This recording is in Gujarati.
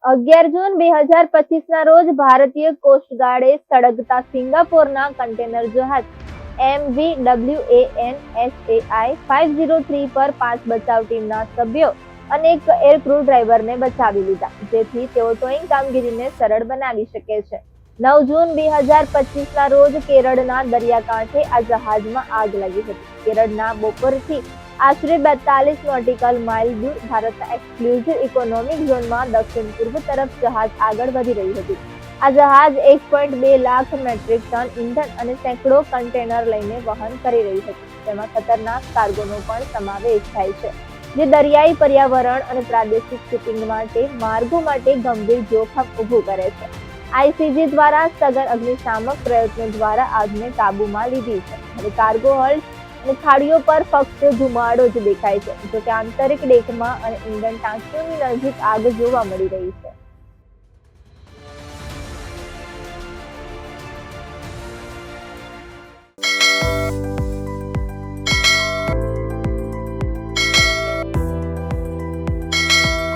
11 જૂન 2025ના રોજ ભારતીય કોસ્ટગાર્ડે સળગતા સિંગાપોરના કન્ટેનર જહાજ MV WANSAI-503 પર 5 બચાવ ટીમના સભ્યો અને એક એરક્રૂ ડ્રાઈવરને બચાવી લીધા, જેથી તેઓ ટોઈંગ કામગીરીને સરળ બનાવી શકે છે. 9 જૂન 2025ના રોજ કેરળના દરિયાકાંઠે આ જહાજમાં આગ લાગી હતી. કેરળના બોપરથી આશરે 42 નોટિકલ માઇલ દૂર ભારતના એક્સક્લુઝિવ ઇકોનોમિક ઝોનમાં દક્ષિણ પૂર્વ તરફ જહાજ આગળ વધી રહ્યું હતું. આ જહાજ 1.2 લાખ મેટ્રિક ટન ઇંધણ અને સેંકડો કન્ટેનર લઈને વહન કરી રહ્યું હતું. તેમાં ખતરનાક કાર્ગોનો પણ સમાવેશ થાય છે, જે દરિયાઈ પર્યાવરણ અને પ્રાદેશિક શિપિંગ માટે માર્ગો માટે ગંભીર જોખમ ઊભું કરે છે. આઈસીજી દ્વારા સઘન અગ્નિશામક પ્રયત્નો દ્વારા આગને કાબૂમાં લીધી છે. હવે કાર્ગો હોલ્ડ અને ખાડીઓ પર ફક્ત ધુમાડો જ દેખાય છે, જોકે આંતરિક ડેકમાં અને ઇંધણ ટાંકીઓની નજીક આગ જોવા મળી રહી છે.